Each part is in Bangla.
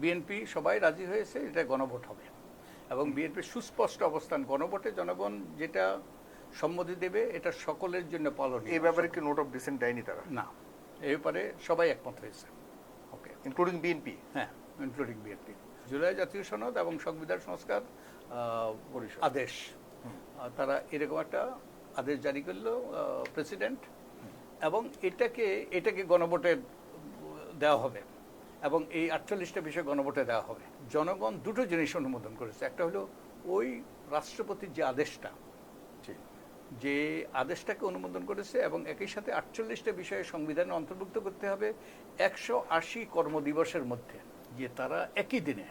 বিএনপি সবাই রাজি হয়েছে, এটা গণভোট হবে এবং বিএনপির সুস্পষ্ট অবস্থান, গণভোটে জনগণ যেটা সম্মতি দেবে এটা সকলের জন্য পালনীয়। এই ব্যাপারে কি নোট অফ ডিসেন্ট দেয়নি তারা? না, এই ব্যাপারে সবাই একমত হয়েছে। ওকে, ইনক্লুডিং বিএনপি? হ্যাঁ, ইনক্লুডিং বিএনপি। জুলাই জাতীয় সনদ এবং সংবিধান সংস্কার আদেশ, তারা এরকম একটা আদেশ জারি করলো প্রেসিডেন্ট, এবং এটাকে গণভোটে দেওয়া হবে এবং এই 48টা বিষয় গণভোটে দেওয়া হবে। জনগণ দুটো জিনিস অনুমোদন করেছে। একটা হলো ওই রাষ্ট্রপতির যে আদেশটা, যে আদেশটাকে অনুমোদন করেছে এবং একই সাথে 48টা বিষয়ে সংবিধানে অন্তর্ভুক্ত করতে হবে 180 কর্মদিবসের মধ্যে, যে তারা একই দিনে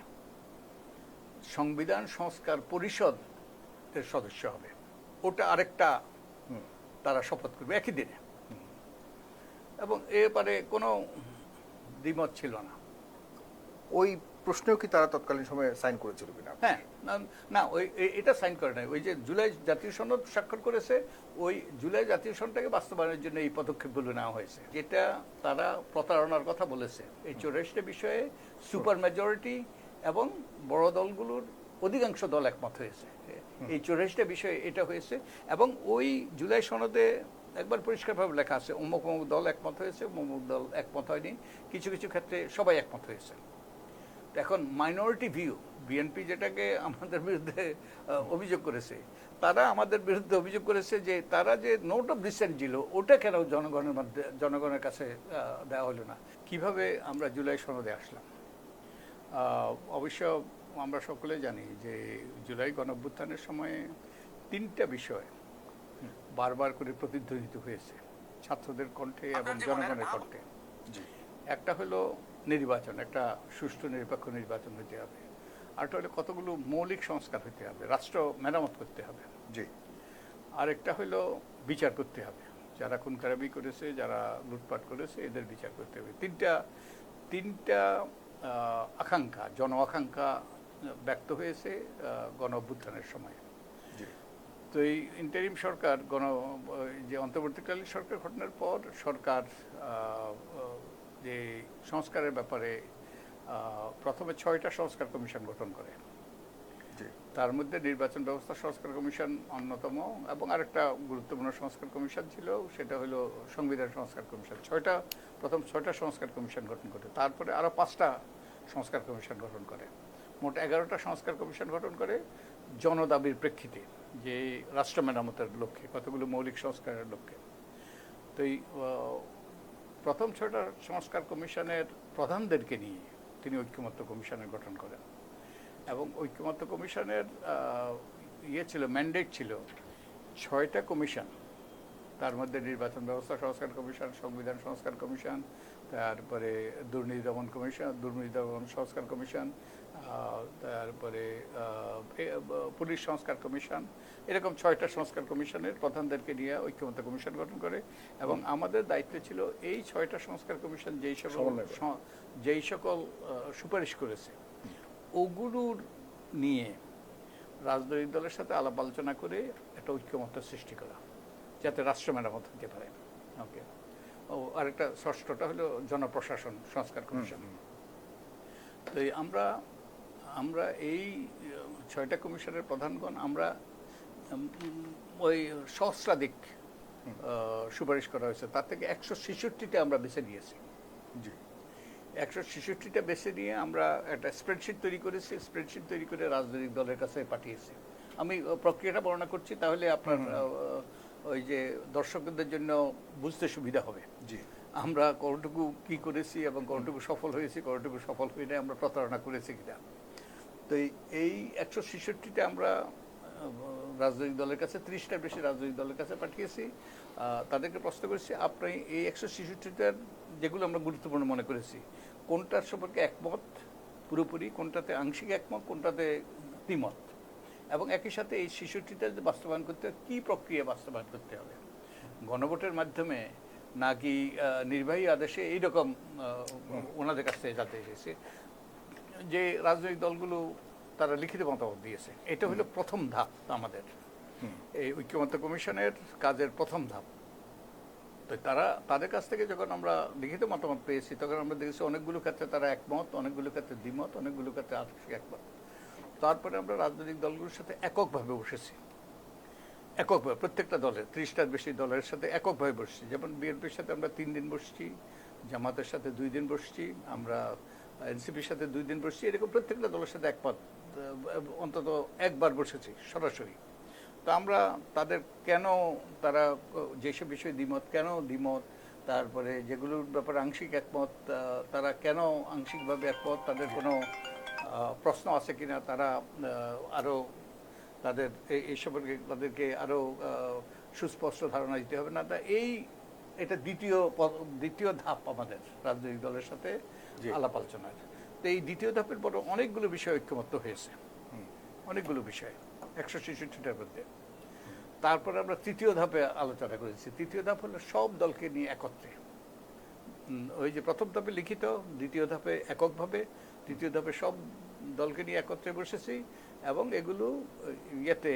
সংবিধান সংস্কার পরিষদের সদস্য হবে। ওটা আরেকটা তারা শপথ করবে একই দিনে, এবং এ ব্যাপারে কোনো দ্বিমত ছিল না। ওই প্রশ্নেও কি তারা তৎকালীন সময়ে সাইন করেছিল কিনা? হ্যাঁ, না ওই এটা সাইন করে নাই। ওই যে জুলাই জাতীয় সনদ স্বাক্ষর করেছে, ওই জুলাই জাতীয় সনদটাকে বাস্তবায়নের জন্য এই পদক্ষেপগুলো নেওয়া হয়েছে। যেটা তারা প্রতারণার কথা বলেছে, এই 84টা বিষয়ে সুপার মেজরিটি এবং বড় দলগুলোর অধিকাংশ দল একমত হয়েছে। এই 84টা বিষয়ে এটা হয়েছে, এবং ওই জুলাই সনদে একবার পরিষ্কারভাবে লেখা আছে অমুক অমুক দল একমত হয়েছে, অমুক দল একমত হয়নি। কিছু কিছু ক্ষেত্রে সবাই একমত হয়েছে। এখন মাইনরিটি ভিউ, বিএনপি যেটাকে আমাদের বিরুদ্ধে অভিযোগ করেছে, তারা আমাদের বিরুদ্ধে অভিযোগ করেছে যে তারা যে নোট অফ ডিসেন্ট ছিল ওটা কেন জনগণের কাছে দেওয়া হলো না। কিভাবে আমরা জুলাই সনদে আসলাম? অবশ্য আমরা সকলে জানি যে জুলাই গণঅভ্যুত্থানের সময়ে 3টা বিষয় বারবার করে প্রতিধ্বনিত হয়েছে ছাত্রদের কণ্ঠে এবং জনগণের কণ্ঠে। একটা হলো নির্বাচন, একটা সুষ্ঠু নিরপেক্ষ নির্বাচন হতে হবে। আরেকটা হলো কতগুলো মৌলিক সংস্কার হতে হবে, রাষ্ট্র মেরামত করতে হবে। জি। আরেকটা হলো বিচার করতে হবে, যারা খুন খারাপি করেছে, যারা লুটপাট করেছে, এদের বিচার করতে হবে। তিনটা আকাঙ্ক্ষা, জন আকাঙ্ক্ষা ব্যক্ত হয়েছে গণ অভ্যুত্থানের সময়। তো এই ইন্টারিম সরকার, যে অন্তর্বর্তীকালীন সরকার ঘটনার পর সরকার যে সংস্কারের ব্যাপারে প্রথমে 6টা সংস্কার কমিশন গঠন করে। তার মধ্যে নির্বাচন ব্যবস্থা সংস্কার কমিশন অন্যতম, এবং আরেকটা গুরুত্বপূর্ণ সংস্কার কমিশন ছিল, সেটা হলো সংবিধান সংস্কার কমিশন। প্রথম 6টা সংস্কার কমিশন গঠন করে, তারপরে আরও 5টা সংস্কার কমিশন গঠন করে। মোট 11টা সংস্কার কমিশন গঠন করে জনদাবির প্রেক্ষিতে, যে রাষ্ট্র মেরামতের লক্ষ্যে, কতগুলো মৌলিক সংস্কারের লক্ষ্যে। তো এই প্রথম 6টা সংস্কার কমিশনের প্রধানদেরকে নিয়ে তিনি ঐক্যমত্য কমিশনের গঠন করেন, এবং ঐক্যমত্য কমিশনের ছিল, ম্যান্ডেট ছিল 6টা কমিশন। তার মধ্যে নির্বাচন ব্যবস্থা সংস্কার কমিশন, সংবিধান সংস্কার কমিশন, তারপরে দুর্নীতি দমন কমিশন, দুর্নীতি দমন সংস্কার কমিশন, তারপরে পুলিশ সংস্কার কমিশন, এরকম 6টা সংস্কার কমিশনের প্রধানদেরকে নিয়ে ঐক্যমত্য কমিশন গঠন করে। এবং আমাদের দায়িত্ব ছিল এই 6টা সংস্কার কমিশন যেই সকল সুপারিশ করেছে ওগুলোর নিয়ে রাজনৈতিক দলের সাথে আলাপ আলোচনা করে একটা ঐক্যমত্য সৃষ্টি করা, যাতে রাষ্ট্র মেরামত হতে পারে। ওকে, আরেকটা 6টা হলো জনপ্রশাসন সংস্কার কমিশন। তো আমরা এই 6টা কমিশনের প্রধানগণ আমরা ওই সহস্রাধিক সুপারিশ করা হয়েছে, তার থেকে 166টা আমরা বেছে নিয়েছি। 166টা বেছে নিয়ে আমরা একটা স্প্রেডশিট তৈরি করেছি। স্প্রেডশিট তৈরি করে রাজনৈতিক দলের কাছে পাঠিয়েছি। আমি প্রক্রিয়াটা বর্ণনা করছি, তাহলে আপনার ওই যে দর্শকদের জন্য বুঝতে সুবিধা হবে। আমরা কতটুকু কি করেছি এবং কতটুকু সফল হয়েছি, কতটুকু সফল হয়ে নাই, আমরা প্রতারণা করেছি কিনা। তো এই 166টা আমরা রাজনৈতিক দলের কাছে, 30টার বেশি রাজনৈতিক দলের কাছে পাঠিয়েছি। তাদেরকে প্রশ্ন করেছি, আপনি এই 166টার যেগুলো আমরা গুরুত্বপূর্ণ মনে করেছি, কোনটার সম্পর্কে একমত পুরোপুরি, কোনটাতে আংশিক একমত, কোনটাতে দ্বিমত, এবং একই সাথে এই 66টা যদি বাস্তবায়ন করতে হয় কী প্রক্রিয়া বাস্তবায়ন করতে হবে, গণভোটের মাধ্যমে নাকি নির্বাহী আদেশে, এইরকম ওনাদের কাছ থেকে জানতে এসেছে। যে রাজনৈতিক দলগুলো তারা লিখিত মতামত দিয়েছে। এটা হলো প্রথম ধাপ আমাদের এই ঐক্যমত্য কমিশনের কাজের প্রথম ধাপ। তো তাদের কাছ থেকে যখন আমরা লিখিত মতামত পেয়েছি তখন আমরা দেখেছি অনেকগুলো ক্ষেত্রে তারা একমত, অনেকগুলো ক্ষেত্রে দ্বিমত, অনেকগুলো ক্ষেত্রে আংশিক একমত। তারপরে আমরা রাজনৈতিক দলগুলোর সাথে এককভাবে বসেছি, এককভাবে প্রত্যেকটা দলের 30টার বেশি দলের সাথে এককভাবে বসছি। যেমন বিএনপির সাথে আমরা 3 দিন বসছি, জামাতের সাথে 2 দিন বসছি, আমরা এনসিপির সাথে 2 দিন বসছি, এরকম প্রত্যেকটা দলের সাথে একমত অন্তত একবার বসেছি সরাসরি। তো আমরা তাদের তারা যেসব বিষয়ে দ্বিমত, কেন দ্বিমত, তারপরে যেগুলোর ব্যাপারে আংশিক একমত, তারা কেন আংশিকভাবে একমত, তাদের কোনো প্রশ্ন আছে কিনা, তারা আরও তাদের এই সম্পর্কে তাদেরকে আরও সুস্পষ্ট ধারণা দিতে হবে না। তা এটা দ্বিতীয় ধাপ আমাদের রাজনৈতিক দলের সাথে আলাপ আলোচনার। তো এই দ্বিতীয় ধাপের পর অনেকগুলো বিষয় ঐক্যমত্য হয়েছে, অনেকগুলো বিষয় 166টার মধ্যে। তারপরে আমরা তৃতীয় ধাপে আলোচনা করেছি। তৃতীয় ধাপ হলো সব দলকে নিয়ে একত্রে, ওই যে প্রথম ধাপে লিখিত, দ্বিতীয় ধাপে এককভাবে, তৃতীয় ধাপে সব দলকে নিয়ে একত্রে বসেছি। এবং এগুলো ইয়েতে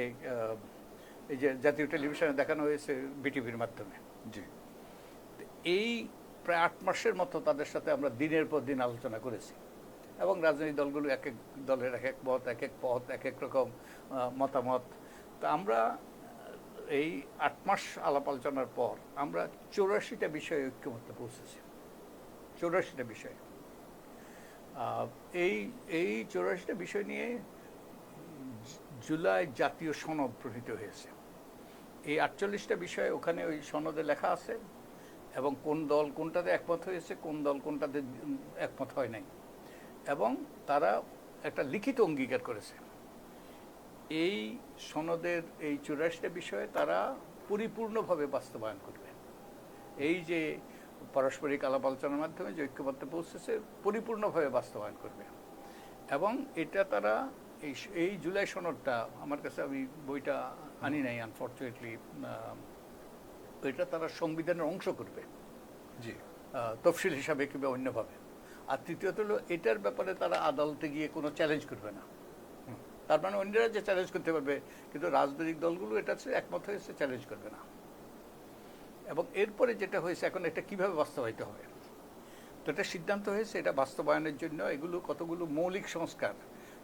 এই যে জাতীয় টেলিভিশনে দেখানো হয়েছে বিটিভির মাধ্যমে। জি, এই প্রায় 8 মাসের মতো তাদের সাথে আমরা দিনের পর দিন আলোচনা করেছি। এবং রাজনৈতিক দলগুলো এক এক দলের এক এক মত, এক এক পথ, এক এক রকম মতামত। তা আমরা এই 8 মাস আলাপ আলোচনার পর আমরা 84টা বিষয়ে ঐক্যমত্য পৌঁছেছি। 84টা বিষয়। এই 84টা বিষয় নিয়ে জুলাই জাতীয় সনদ প্রণীত হয়েছে। এই 48টা বিষয় ওখানে ওই সনদে লেখা আছে, এবং কোন দল কোনটাতে একমত হয়েছে, কোন দল কোনটাতে একমত হয় নাই, এবং তারা একটা লিখিত অঙ্গীকার করেছে এই সনদের এই 84টা বিষয়ে তারা পরিপূর্ণভাবে বাস্তবায়ন করবে। এই যে পারস্পরিক আলাপ আলোচনার মাধ্যমে যে ঐক্যমত্যে পৌঁছেছে, পরিপূর্ণভাবে বাস্তবায়ন করবে। এবং এটা তারা এই জুলাই সনদটা, আমার কাছে, আমি বইটা আনি নাই আনফর্চুনেটলি, এটা তারা সংবিধানের অংশ করবে, জি, তফসিল হিসাবে কিংবা অন্যভাবে। আর তৃতীয়ত হলো এটার ব্যাপারে তারা আদালতে গিয়ে কোনো চ্যালেঞ্জ করবে না। তার মানে অন্যরা যে চ্যালেঞ্জ করতে পারবে, কিন্তু রাজনৈতিক দলগুলো এটাতে একমত হয়েছে, চ্যালেঞ্জ করবে না। এবং এরপরে যেটা হয়েছে, এখন এটা কিভাবে বাস্তবায়িত হবে, তো এটা সিদ্ধান্ত হয়েছে এটা বাস্তবায়নের জন্য এগুলো কতগুলো মৌলিক সংস্কার,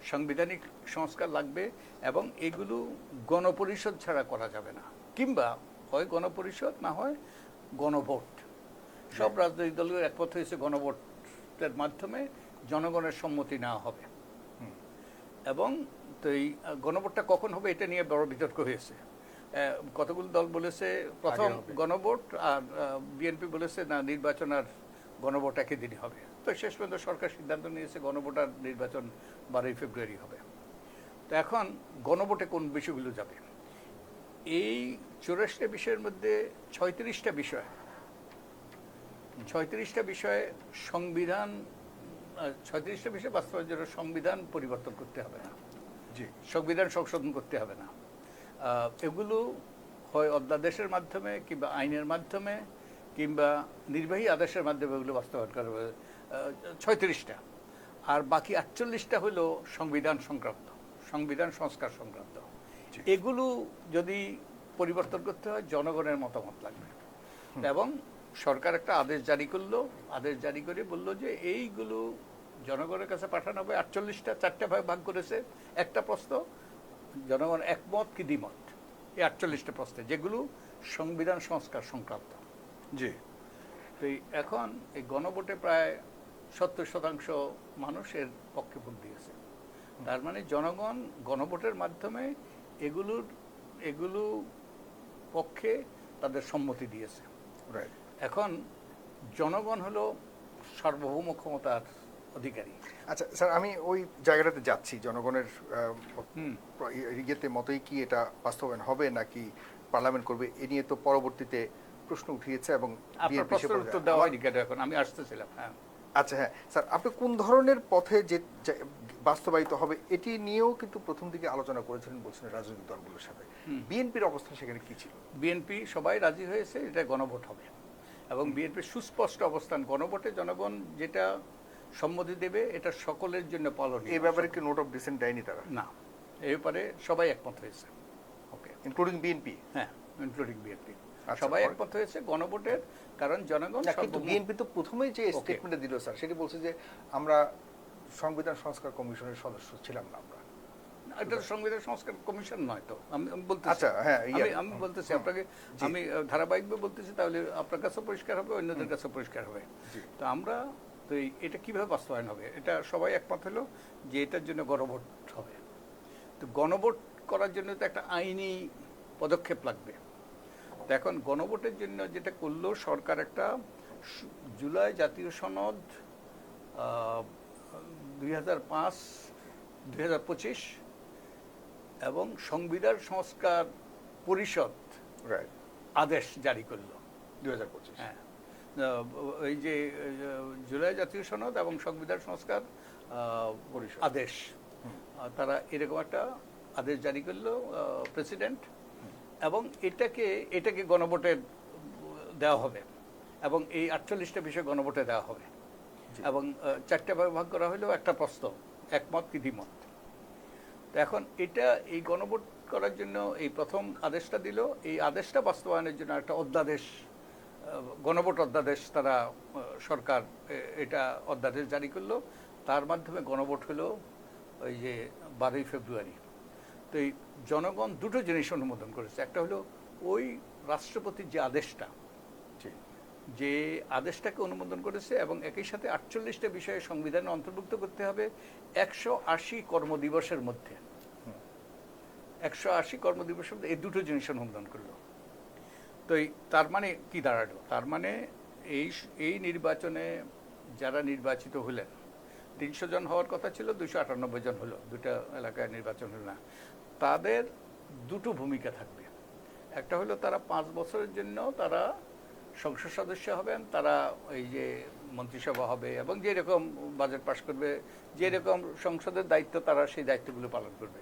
সাংবিধানিক সংস্কার লাগবে। এবং এগুলো গণপরিষদ ছাড়া করা যাবে না, কিংবা হয় গণপরিষদ, না হয় গণভোট। সব রাজনৈতিক দলগুলো একমত হয়েছে গণভোটের মাধ্যমে জনগণের সম্মতি নেওয়া হবে। এবং তো এই গণভোটটা কখন হবে এটা নিয়ে বড় বিতর্ক হয়েছে। কতগুলো দল বলেছে প্রথম গণভোট, আর বিএনপি বলেছে না, নির্বাচন আর গণভোট একই দিনই হবে। তো শেষ পর্যন্ত সরকার সিদ্ধান্ত নিয়েছে গণভোট আর নির্বাচন 12ই ফেব্রুয়ারি হবে। তো এখন গণভোটে কোন বিষয়গুলো যাবে, এই 84টা বিষয়ের মধ্যে 36টা বিষয়ে সংবিধান, 36টা বিষয় বাস্তবায়নের জন্য সংবিধান পরিবর্তন করতে হবে না, জি, সংবিধান সংশোধন করতে হবে না। এগুলো হয় অধ্যাদেশের মাধ্যমে, কিংবা আইনের মাধ্যমে, কিংবা নির্বাহী আদেশের মাধ্যমে এগুলো বাস্তবায়ন করা হবে, 36টা। আর বাকি 48টা হলো সংবিধান সংক্রান্ত, সংবিধান সংস্কার সংক্রান্ত। এগুলো যদি পরিবর্তন করতে হয় জনগণের মতামত লাগবে। এবং সরকার একটা আদেশ জারি করলো, আদেশ জারি করে বললো যে এইগুলো জনগণের কাছে পাঠানো হবে। 48টা 4টা ভাগ করেছে, একটা প্রশ্ন জনগণ একমত কি দ্বিমত, এই 48টা প্রশ্নে, যেগুলো সংবিধান সংস্কার সংক্রান্ত। জি, তো এখন এই গণভোটে প্রায় 70% মানুষের পক্ষে ভোট দিয়েছে। তার মানে জনগণ গণভোটের মাধ্যমে এগুলো পক্ষে তাদের সম্মতি দিয়েছে। রাইট। এখন জনগণ হলো সার্বভৌম ক্ষমতার অধিকারী। আচ্ছা স্যার, আমি ওই জায়গাটাতে যাচ্ছি, জনগণের ইয়েতে মতোই কি এটা বাস্তবায়ন হবে নাকি পার্লামেন্ট করবে, এ নিয়ে তো পরবর্তীতে প্রশ্ন উঠিয়েছে। এবং আপনার প্রশ্নের উত্তর দেওয়া হয়নি কেন এখন, আমি আসতেছিলাম। হ্যাঁ, আচ্ছা, হ্যাঁ স্যার, আপনি কোন ধরনের পথে যে বাস্তবায়িত হবে এটি নিয়েও কিন্তু প্রথম দিকে আলোচনা করেছিলেন, বলছিলেন রাজনৈতিক দলগুলোর সাথে। বিএনপির অবস্থান সেখানে কি ছিল? বিএনপি সবাই রাজি হয়েছে এটা গণভোট হবে, এবং বিএনপির সুস্পষ্ট অবস্থান, গণভোটে জনগণ যেটা সম্মতি দেবে এটা সকলের জন্য পালনীয়। এই ব্যাপারে কি নোট অফ ডিসেন্ট দেয়নি তারা? না, এই ব্যাপারে সবাই একমত হয়েছে। ওকে, ইনক্লুডিং বিএনপি? হ্যাঁ, ইনক্লুডিং বিএনপি। সবাই একমত হয়েছে গণভোটের, কারণ জনগণ কিন্তু বিএনপি তো প্রথমেই যে স্টেটমেন্টে দিল স্যার, সেটি বলছে যে আমরা সংবিধান সংস্কার কমিশনের সদস্য ছিলাম না। আমরা এটা সংবিধান সংস্কার কমিশন নয় তো, আমি বলতেছি। আচ্ছা, হ্যাঁ, আমি বলতেছি আপনাকে, আমি ধারাবাহিকভাবে বলতেছি, তাহলে আপনার কাছে পরিষ্কার হবে, অন্যদের কাছে পরিষ্কার হবে। তো আমরা তো এটা কিভাবে বাস্তবায়ন হবে, এটা সবাই একমত হলো যে এটার জন্য গণভোট হবে। তো গণভোট করার জন্য তো একটা আইনি পদক্ষেপ লাগবে। তো এখন গণভোটের জন্য যেটা করলো সরকার, একটা জুলাই জাতীয় সনদ 2005-2025 এবং সংবিধান সংস্কার পরিষদ আদেশ জারি করলো 2025। হ্যাঁ, এই যে জুলাই জাতীয় সনদ এবং সংবিধান সংস্কার আদেশ, তারা এরকম একটা আদেশ জারি করলো প্রেসিডেন্ট, এবং এটাকে গণভোটে দেওয়া হবে, এবং এই 48টা বিষয় গণভোটে দেওয়া হবে, এবং 4টে ভাগ করা হলো একটা প্রস্তাব, একমত কি দ্বিমত। তো এখন এই গণভোট করার জন্য এই প্রথম আদেশটা দিল, এই আদেশটা বাস্তবায়নের জন্য একটা অধ্যাদেশ, গণভোট অধ্যাদেশ তারা সরকার এটা অধ্যাদেশ জারি করলো, তার মাধ্যমে গণভোট হলো ওই যে 12ই ফেব্রুয়ারি। তো এই জনগণ দুটো জিনিস অনুমোদন করেছে, একটা হলো ওই রাষ্ট্রপতির যে আদেশটা, যে আদেশটাকে অনুমোদন করেছে, এবং একই সাথে 48টা বিষয়ে সংবিধানে অন্তর্ভুক্ত করতে হবে 180 কর্মদিবসের মধ্যে। 180 কর্মদিবসের মধ্যে এই দুটো জিনিস অনুমোদন করলো। তো তার মানে কি দাঁড়ালো? তার মানে এই নির্বাচনে যারা নির্বাচিত হলেন, 300 জন হওয়ার কথা ছিল, 298 জন হলো, দুটো এলাকায় নির্বাচন হলো না। তাদের দুটো ভূমিকা থাকবে, একটা হলো তারা 5 বছরের জন্য তারা সংসদ সদস্য হবেন, তারা এই যে মন্ত্রিসভা হবে, এবং যেরকম বাজেট পাস করবে, যেরকম সংসদের দায়িত্ব, তারা সেই দায়িত্বগুলো পালন করবে,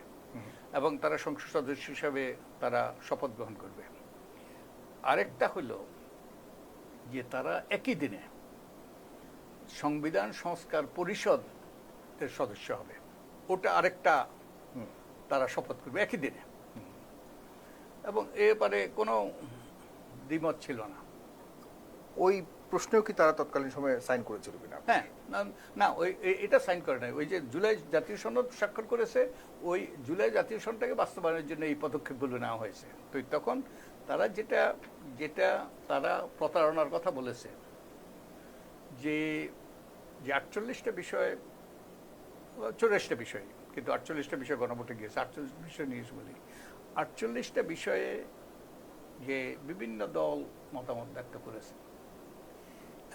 এবং তারা সংসদ সদস্য হিসাবে তারা শপথ গ্রহণ করবে। আরেকটা হলো যে তারা একই দিনে সংবিধান সংস্কার পরিষদের সদস্য হবে, ওটা আরেকটা তারা শপথ করবে একই দিনে, এবং এবারে কোনো দ্বিমত ছিল না। ওই প্রশ্নেও কি তারা তৎকালীন সময়ে সাইন করেছিল কিনা? হ্যাঁ, না এটা সাইন করে নাই, ওই যে জুলাই জাতীয় সনদ স্বাক্ষর করেছে, ওই জুলাই জাতীয় সনদটাকে বাস্তবায়নের জন্য এই পদক্ষেপগুলো নেওয়া হয়েছে। তো তখন তারা যেটা তারা প্রতারণার কথা বলেছে, যে 48টা বিষয়, 84টা বিষয়, কিন্তু 48টা বিষয় গণভোটে গিয়েছে, 48 বিষয় নিয়েছে বলি। 48টা বিষয়ে যে বিভিন্ন দল মতামত ব্যক্ত করেছে,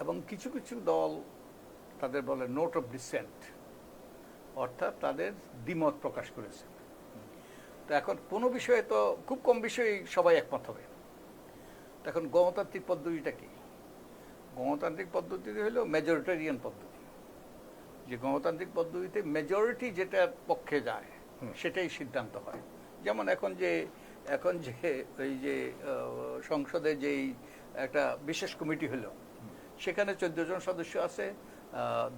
এবং কিছু কিছু দল তাদের বলে নোট অফ ডিসেন্ট, অর্থাৎ তাদের দ্বিমত প্রকাশ করেছে। তো এখন কোনো বিষয়ে তো খুব কম বিষয়ে সবাই একমত হবে। তো এখন গণতান্ত্রিক পদ্ধতিটা কি? গণতান্ত্রিক পদ্ধতি হলো মেজরিটেরিয়ান পদ্ধতি, যে গণতান্ত্রিক পদ্ধতিতে মেজরিটি যেটার পক্ষে যায় সেটাই সিদ্ধান্ত হয়। যেমন এখন যে ওই যে সংসদে যেই একটা বিশেষ কমিটি হলো, সেখানে 14 জন সদস্য আছে,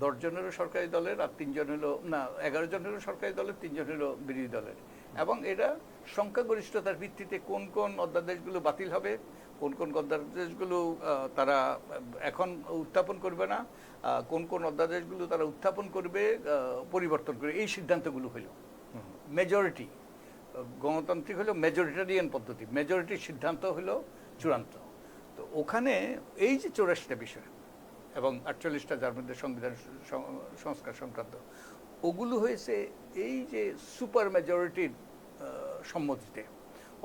10 জন হলো সরকারি দলের, আর 3 জন হলো, না 11 জন হলো সরকারি দলের, 3 জন হলো বিরোধী দলের, এবং এরা সংখ্যাগরিষ্ঠতার ভিত্তিতে কোন কোন অধ্যাদেশগুলো বাতিল হবে, কোন কোন অধ্যাদেশগুলো তারা এখন উত্থাপন করবে না, কোন কোন অধ্যাদেশগুলো তারা উত্থাপন করবে, পরিবর্তন করবে, এই সিদ্ধান্তগুলো হলো মেজরিটি। গণতান্ত্রিক হলো মেজরিটারিয়ান পদ্ধতি, মেজরিটির সিদ্ধান্ত হলো চূড়ান্ত। তো ওখানে এই যে 84টা বিষয় এবং 48টা, যার মধ্যে সংবিধান সংস্কার সংক্রান্ত, ওগুলো হয়েছে এই যে সুপার মেজরিটির সম্মতিতে,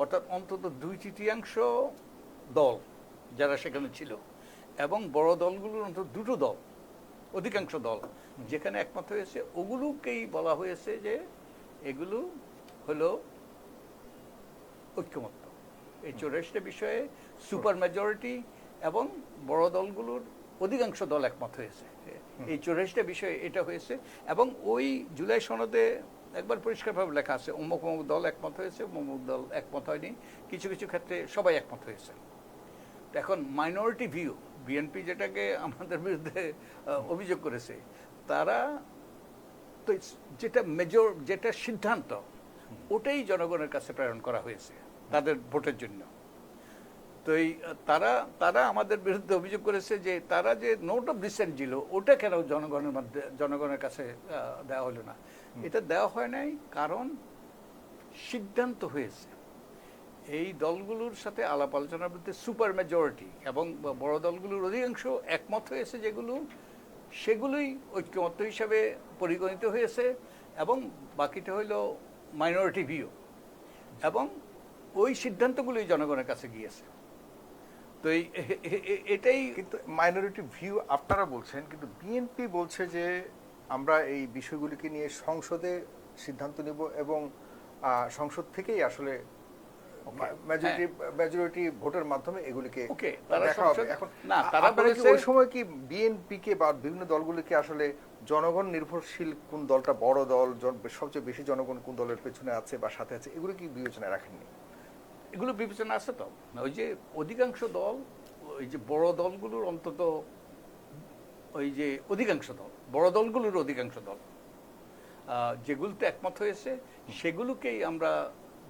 অর্থাৎ অন্তত 2/3 দল যারা সেখানে ছিল, এবং বড় দলগুলোর অন্তত 2টো দল, অধিকাংশ দল যেখানে একমত হয়েছে, ওগুলোকেই বলা হয়েছে যে এগুলো হলো ঐক্যমত্য। এই 84টা বিষয়ে সুপার মেজরিটি এবং বড় দলগুলোর অধিকাংশ দল একমত হয়েছে, এই 84টা বিষয়ে এটা হয়েছে। এবং ওই জুলাই সনদে একবার পরিষ্কারভাবে লেখা আছে অমুক অমুক দল একমত হয়েছে, অমুক দল একমত হয়নি, কিছু কিছু ক্ষেত্রে সবাই একমত হয়েছে। এখন মাইনরিটি ভিউ, বিএনপি যেটাকে আমাদের বিরুদ্ধে অভিযোগ করেছে, তারা তো যেটা সিদ্ধান্ত, ওটাই জনগণের কাছে প্রেরণ করা হয়েছে তাদের ভোটের জন্য। তো তো এই তারা তারা আমাদের বিরুদ্ধে অভিযোগ করেছে যে তারা যে নোট অফ ডিসেন্ট ছিল ওটা কেন জনগণের কাছে দেওয়া হলো না। এটা দেওয়া হয় নাই কারণ সিদ্ধান্ত হয়েছে এই দলগুলোর সাথে আলাপ আলোচনার মধ্যে সুপার মেজরিটি এবং বড় দলগুলোর অধিকাংশ একমত হয়েছে যেগুলো সেগুলোই ঐক্যমত্য হিসাবে পরিগণিত হয়েছে এবং বাকিটা হইল মাইনরিটি ভিউ এবং ওই সিদ্ধান্তগুলোই জনগণের কাছে গিয়েছে। তো এটাই কিন্তু মাইনরিটি ভিউ আপনারা বলছেন, কিন্তু বিএনপি বলছে যে আমরা এই বিষয়গুলিকে নিয়ে সংসদে সিদ্ধান্ত নেব এবং সংসদ থেকেই আসলে মেজরিটি ভোটের মাধ্যমে এগুলিকে দেখা হবে। এখন না, তারা বলেছে ওই সময় কি বিএনপিকে বা বিভিন্ন দলগুলিকে আসলে জনগণ নির্ভরশীল কোন দলটা বড় দল, সবচেয়ে বেশি জনগণ কোন দলের পেছনে আছে বা সাথে আছে, এগুলো কি বিবেচনায় রাখেননি? এগুলো বিবেচনা আছে তো। ওই যে অধিকাংশ দল, ওই যে বড় দলগুলোর অন্তত ওই যে অধিকাংশ দল, বড় দলগুলোর অধিকাংশ দল যেগুলোতে একমত হয়েছে সেগুলোকেই আমরা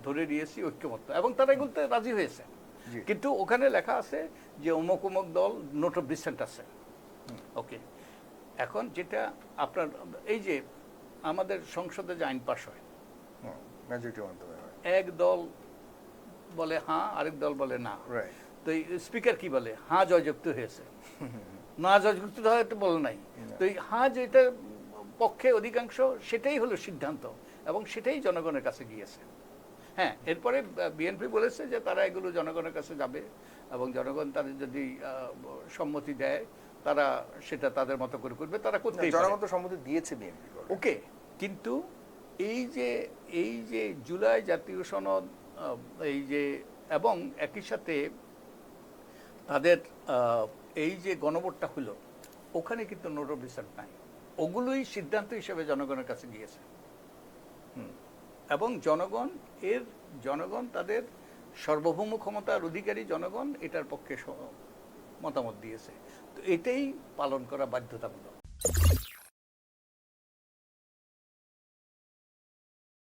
ধরে নিয়েছি ঐক্যমত্য এবং তারা এগুলোতে রাজি হয়েছে। কিন্তু ওখানে লেখা আছে যে অমুক অমুক দল নোট অফ ডিসেন্ট আছে। ওকে, এখন যেটা আপনার এই যে আমাদের সংসদে যে আইন পাশ হয় মেজরিটির মাধ্যমে, এক দল বলে হ্যাঁ, আরেক দল বলে না। তো স্পিকার কি বলে? হ্যাঁ জয়যুক্ত হয়েছে, না জয়যুক্ত হয়তো বলে নাই। তো এই হ্যাঁ যেটা পক্ষে অধিকাংশ সেটাই হলো সিদ্ধান্ত এবং সেটাই জনগণের কাছে গিয়েছে। হ্যাঁ, এরপরে বিএনপি বলেছে যে তারা এগুলো জনগণের কাছে যাবে এবং জনগণ তাদের যদি সম্মতি দেয় তারা সেটা তাদের মতো করে করবে, তারা করতেই পারে। জনগণ তো সম্মতি দিয়েছে বিএনপি। ওকে, কিন্তু এই যে জুলাই জাতীয় সনদ এই যে এবং একই সাথে তাদের এই যে গণভোটটা হলো ওখানে কিন্তু নোট অফ ডিসেন্ট নাই, ওগুলোই সিদ্ধান্ত হিসেবে জনগণের কাছে গিয়েছে এবং জনগণ তাদের সার্বভৌম ক্ষমতার অধিকারী জনগণ এটার পক্ষে মতামত দিয়েছে। তো এটাই পালন করা বাধ্যতামূলক।